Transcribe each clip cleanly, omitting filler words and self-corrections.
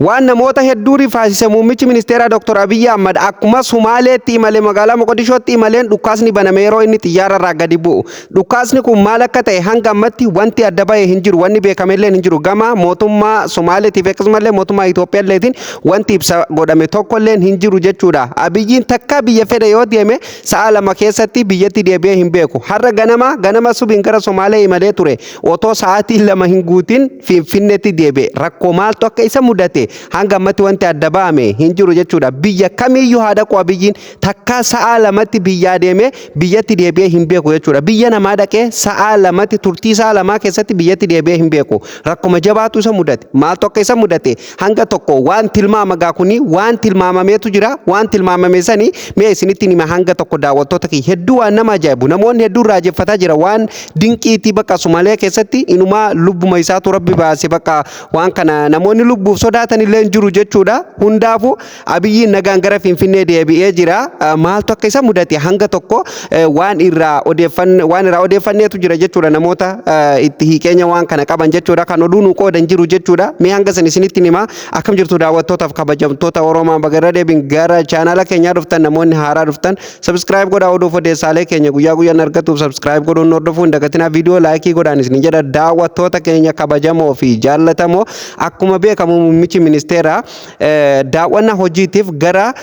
waan namoota hedduu rifaasise muummichi ministeeraa Dr. Abiy Ahmad akkuma Sumaaleetti imalee magaalaa Moqodishootti imaleen dhukaasni baname yeroo inni xiyyaararraa gadi bu'u. Dhukaasni kun maal akka ta'e hanga ammatti wanti adda ba'e hin jiru, wanni beekamellee hin jiru. Gama mootummaa Sumaaleetiif akkasumallee mootummaa Itoophiyaaleetiin wanti ibsa godhame tokkollee hin jiru jechuudha. Abiyyiin takka biyya fedhe yoo deeme sa'a lama keessatti biyyatti deebi'ee hin beeku. Har'a ganama subiin gara Somaalee imalee ture. Otoo sa'aatii lama hin guutin Finfinneetti deebi'e. Rakkoo maaltu akka isa mudate hanga ammatti wanti adda ba'ame hin jiru jechuudha. Biyya kamiyyuu haa dhaqu Abiyyiin takka sa'a lamatti biyyaa deeme biyyatti deebi'ee hin beeku jechuudha. Biyya namaa dhaqee sa'a lamatti turtii sa'a lamaa keessatti biyyatti deebi'ee hin beeku. Rakkuma jabaatu isa mudate. Maaltu akka isa mudate hanga tokko waan tilmaama gaakuni waan tilmaamameetu jira. Waan tilmaamame sanii mee isinitti nima hanga tokko daawwattoota kee hedduu waan nama ajaa'ibu. Namoonni hedduu raajeffataa jira waan dinqiitii bakka Sumaalee keessatti inuma lubbuma isaatu Rabbi baase bakka waan kana namoonni lubbuuf sodaatan illee jiru jechuudha. Hundaafu Abiyyiin nagaan gara Finfinnee deebi'ee jira. Maaltu akka isa mudate hanga tokko waan irraa odeeffanneetu jira jechuudha. Namoota itti hiikeenya waan kana qaban jechuudha. Kan oduu nu qoodan jiru jechuudha. Mee hanga san isinitti nima akkam jirtu daawwattootaaf kabajamtoota Oromoo bagarra deebiin gara chaanala keenyaa dhuftan namoonni haaraa dhuftan subscribe godhaa oduuf odeessaalee keenya guyyaa guyyaan argatuuf subscribe godhuun hordofuu hin dagatinaa viidiyoo laayikii godhaan isin jedha daawwattoota keenya kabajamoo fi jaallatamoo akkuma beekamu muummichi ministeera daawwannaa hojiitiif gara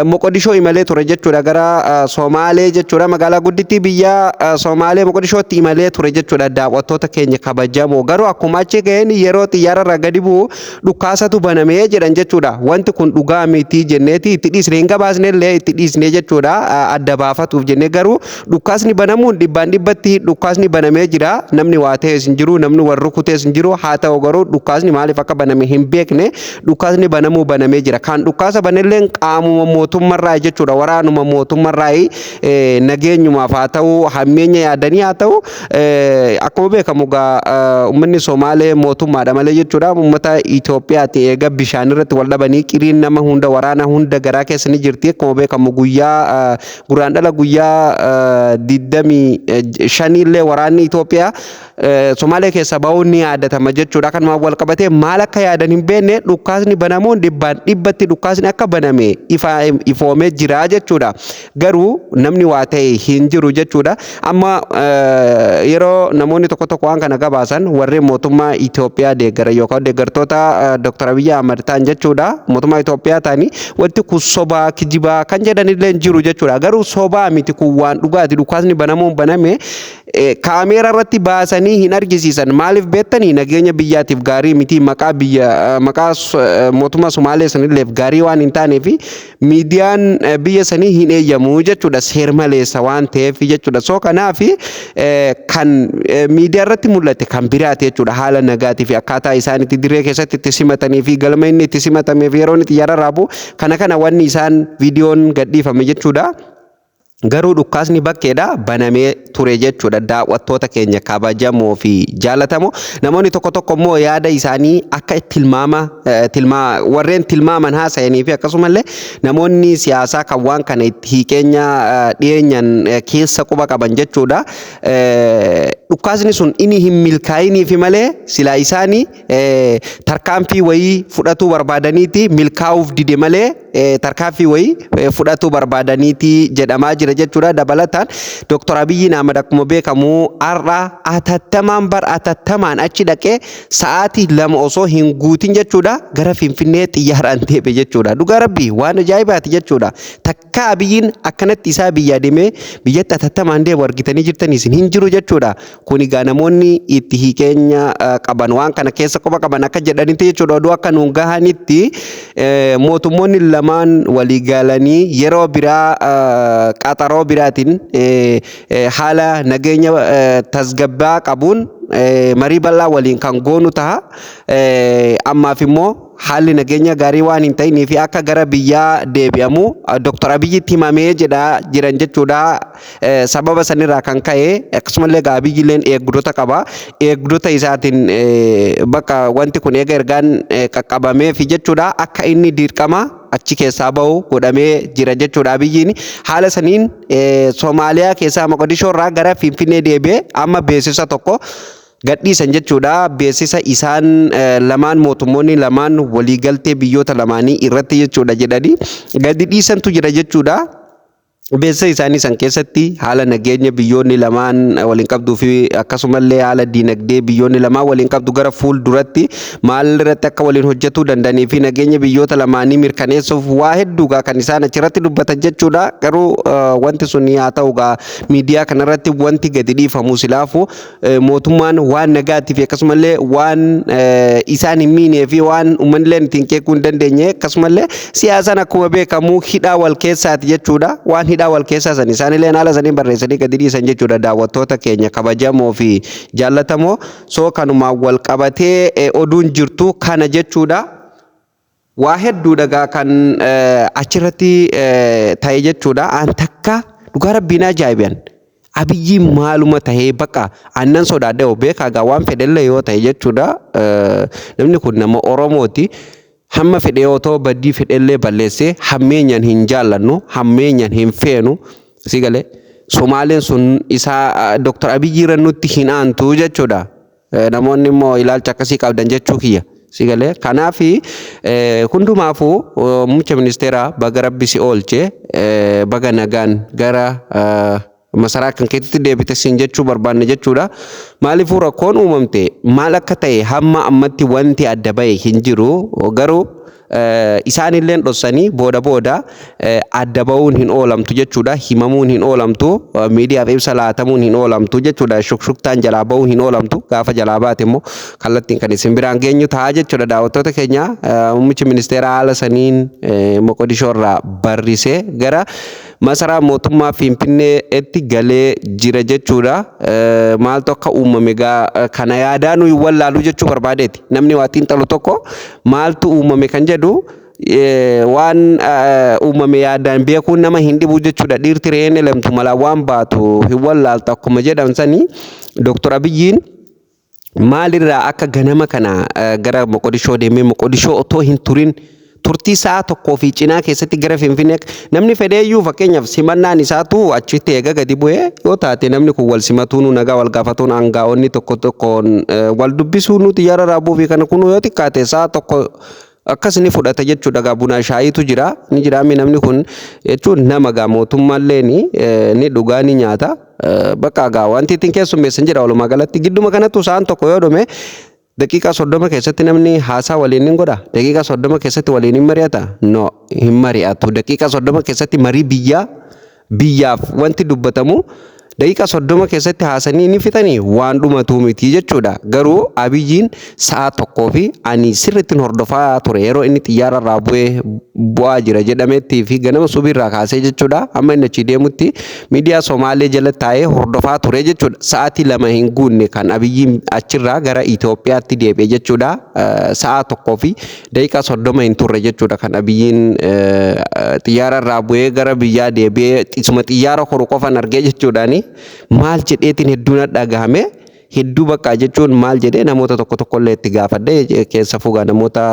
Moqodishoo imalee ture jechuudha. Gara Somaalee jechuudha. Magaalaa guddittii biyya Somaalee Moqodishootti imalee ture jechuudha. Daawwattoota keenya kabajamoo garuu akkuma achi ga'een yeroo xiyyaararraa gadi bu'u dhukaasatu banamee jedhan jechuudha. Wanti kun dhugaa miti jenneeti itti dhiisnee hin gabaasnellee itti dhiisnee jechuudha adda baafatuuf jennee garuu dhukaasni banamuun dhibbaan dhibbatti dhukaasni banamee jira. Namni waa ta'es hin jiru, namni warra rukutees hin jiru. Haa ta'u garuu dhukaasni maaliif akka baname hin beekne dhukaasni banamee jira. Kan dhukaasa banelleen qaamuma mootummarraa jechuudha. Waraanuma mootummarraa nageenyumaaf haa ta'u hammeenya yaadanii haa ta'u akkuma beekamu uummanni Somaalee mootummaadha malee jechuudha. Uummata Itoophiyaati eega bishaan irratti wal dhabanii qiriin nama hunda waraana hunda garaa keessa ni jirti. Akkuma beekamu guraandhala guyyaa 25 illee waraanni Itoophiyaa Somaalee keessa ba'uun ni yaadatama jechuudha. Kanuma wal qabatee maal akka yaadan hin beekne dhukaasni banamuun dhibbaan dhibbatti dhukaasni akka baname ifoomee jira jechuudha. Garuu namni waa ta'e hin jiru jechuudha. Amma yeroo namoonni tokko waan kana gabaasan warreen mootummaa Itoophiyaa deeggara yookaan deeggartoota Dr. Abiy Ahmad ta'an jechuudha. Mootummaa Itoophiyaa ta'anii wanti kun sobaa kijibaa kan jedhanillee jiru jechuudha. Garuu sobaa miti kun waan dhugaati. Dhukaasni banamuun baname kaameera irratti baasanii hin argisiisan. Maaliif beektanii nageenya biyyaatiif gaarii miti maqaa mootummaa Somaalee sanilleef gaarii waan hin taaneef miidiyaan biyya sanii hin eeyyamu jechuudha. Seer maleessa waan ta'eef jechuudha. So kanaaf kan miidiyaa irratti mul'ate kan biraati jechuudha. Haala nagaatii fi akkaataa isaan itti dirree keessatti itti simatanii fi galma inni itti simatameef yeroo inni xiyyaararraa bu'u kana wanni isaan viidiyoon gadhiifame jechuudha. Garuu dhukaasni bakkeedha banamee ture jechuudha. Daawwattoota keenya kabajamoo fi jaallatamoo namoonni tokko immoo yaada isaanii akka warreen tilmaaman haasa'anii fi akkasumallee namoonni siyaasaa kan waan kana itti hiikeenya dhiyeenyan keessa quba qaban jechuudha. Dhukaasni sun inni hin milkaa'iniifi malee silaa isaanii tarkaanfii wayii fudhatuu barbaadaniiti milkaa'uuf dide malee tarkaanfii wayii fudhatuu barbaadaniiti jedhamaa jira jechuudha. Dabalataan Dr. Abiy Ahmad akkuma beekamu har'a atattamaan achi dhaqee sa'aatii lama osoo hin guutin jechuudha gara Finfinnee xiyyaaraan deebi'e jechuudha. Dhugaa Rabbii waan ajaa'ibaati jechuudha. Takka Abiyyiin akkanatti isaa biyyaa deemee biyyatti atattamaan deemu argitanii jirtaniis hin jiru jechuudha. Kun egaa namoonni itti hiikeenya qaban waan kana keessa quba qaban akka jedhanitti jechuudha. Oduu akka nuun gahanitti mootummoonni lamaan walii galanii yeroo biraa qaxaroo biraatiin haala nageenya tasgabbaa qabuun marii bal'aa waliin kan goonu ta'a. Ammaaf immoo haalli nageenya gaarii waan hin ta'inii fi akka gara biyyaa deebi'amu Dr. Abiyyitti himamee jiran jechuudha. Sababa sanirraa kan ka'e akkasumallee Abiyyiilleen eegdota qaba. Eegdota isaatiin bakka wanti kun ergaan qaqqabamee fi jechuudha akka inni dirqama achi keessaa bahu godhamee jira jechuudha. Abiyyiin haala saniin Somaaliyaa keessaa Moqodishoo irraa gara Finfinnee deebi'ee amma beeksisa tokko gadhiisan jechuudha. Beeksisa isaan lamaan mootummoonni lamaan waliigaltee biyyoota lamaanii irratti jechuudha jedhanii gadi dhiisantu jira jechuudha. Beeksisa isaanii san keessatti haala nageenya biyyoonni lamaan waliin qabduu fi akkasumallee haala diinagdee biyyoonni lamaan waliin qabdu gara fuulduratti maal irratti akka waliin hojjetuu danda'anii fi nageenya biyyoota lamaanii mirkaneessuuf waa hedduugaa kan isaan achirratti dubbatan jechuudha. Garuu wanti sun haa ta'ugaa miidiyaa kanarratti wanti gadi dhiifamu silaafu mootummaan waan nagaatiif akkasumallee waan isaan hin miinee fi waan uummanni ittiin qeequu hin dandeenye akkasumallee siyaasaan akkuma beekamu hidhaa wal keessaati jechuudha. Waan hidhaa wal keessaa san isaanillee haala saniin barreessanii gadi dhiisan jechuudha. Daawwattoota keenya kabajamoo fi jaallatamoo soo kanumaan wal qabatee oduun jirtu kana jechuudha. Waa hedduudha kan achirratti ta'e jechuudha. An takka dhugaa rabbiin ajaa'iban Abiyyi maaluma tahee bakka annan sodaadhee beekaa waan fedhellee yoo ta'e jechuudha. Namni kun nama Oromooti. Hamma fedhee otoo baddii fedhellee balleessee hammeenyaan hin jaallannu hammeenyaan hin feenu sigalee Somaaleen sun isaa Dr. Abiyyi irra nutti hin aantu jechuudha. Namoonni immoo ilaalcha akkasii qabdan jechuu kiyya sigalee. Kanaaf hundumaafuu muummicha ministeeraa baga rabbi si oolchee baga nagaan gara masaraa kan keessatti deebite siin jechuu barbaanne jechuudha. Maaliifuu rakkoon uumamte maal akka ta'e hamma ammatti wanti adda bahe hin jiru. Garuu isaanillee dhossanii booda adda bahuun hin oolamtu jechuudha. Himamuun hin oolamtu, miidiyaaf ibsa laatamuun hin oolamtu jechuudha. Shukshuktaan jalaa bahuun hin oolamtu. Gaafa jalaa baate immoo kallattiin kan isin biraan geenyu ta'a jechuudha. Daawwattoota keenya muummichi ministeeraa haala saniin Moqodishoo irraa barrisee gara masaraa mootummaa Finfinneetti galee jira jechuudha. Maaltu akka uumame kana yaadaa nuyi wallaalu jechuu barbaadeeti. Namni waa xiinxalu tokko maaltu uumame kan jedhu waan uumame yaadaan beekuun nama hin dhibu jechuudha. Dhiirti re'een elemtu malaa waan baatu hin wallaaltu akkuma jedhamsanii Dr. Abiyyiin maalirraa akka ganama kana gara Moqodishoo deemee Moqodishoo otoo hin turin turtii sa'a tokkoo fi cinaa keessatti gara Finfinnee namni fedheeyyuu fakkeenyaaf simannaan isaatu achitti eega gadi bu'ee yoo taate namni kun wal simatuun nagaa wal gaafatuun aangaa'onni tokko tokkoon wal dubbisuu nuti yaara raabuu fi kana kun yoo xiqqaate sa'a tokko akkas ni fudhata jechuudha. Bunaa shaayiitu jira ni jiraami namni kun jechuun nama mootummaallee ni dhugaa ni nyaata bakka wanti ittiin keessummeessan jira. Walumaa galatti gidduma kanattu sa'aan tokko yoo dhume daqiiqaa 30 keessatti namni haasaa waliin hin godha. Daqiiqaa 30 keessatti waliin hin mari'ata? No, hin mari'atu. Daqiiqaa 30 keessatti marii biyyaaf wanti dubbatamu daqiiqaa 30 keessatti haasanii ni fixanii waan dhumatu miti jechuudha. Garuu Abiyyiin sa'a tokkoo fi ani sirriitti hordofaa ture yeroo inni xiyyaara irraa bu'aa jira jedhametti fi ganama subiirraa kaasee jechuudha. Amma inni achi deemutti miidiyaa Somaalee jala taa'ee hordofaa ture jechuudha. Sa'aatii 2 hin guunne kan Abiyyiin achirraa gara Itoophiyaatti deebi'e jechuudha. Sa'a tokkoo fi daqiiqaa 30 hin turre jechuudha kan Abiyyiin xiyyaara irraa bu'ee gara biyyaa deebi'ee isuma xiyyaara koru qofan argee jechuudhaani. Maal jedheetiin hedduun dhagahame hedduu bakka jechuun maal jedhee namoota tokko illee itti gaafadhe keessa fugaa namoota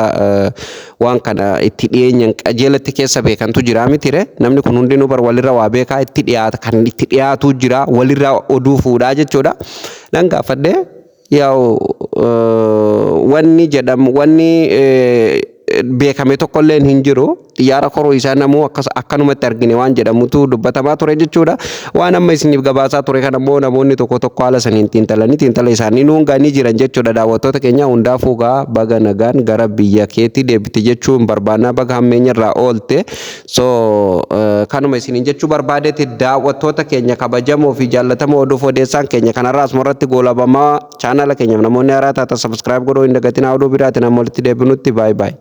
waan kana itti dhiyeenyan qajeelatti keessa beekantu jira mitire. Namni kun hundinuu bar walirra waa beekaa itti dhiyaatu jira walirra oduu fuudhaa jechuudha. Nan gaafadhe yaa'u wanni jedhamu wanni beekame tokko illee hin jiru. Xiyyaara koruu isaa namuu akkanumatti argine waan jedhamutu dubbatamaa ture jechuudha. Waan amma isiniif gabaasaa ture kan ammoo namoonni tokko haala saniin xiinxala isaanii nuunganii jiran jechuudha. Daawwattoota keenya hundaafuu baga nagaan gara biyya keetti deebite jechuun barbaannaa baga hammeenya irraa oolte. So kanuma isiniin jechuu barbaadeeti daawwattoota keenya kabajamoo fi jaallatamoo oduuf odeessaan keenya kanarraas morratti goolabamaa chaanala keenyaaf namoonni haaraa taatan subscribe godhuu hin dagatinaa oduu biraatiin amma walitti deebinutti bye bye.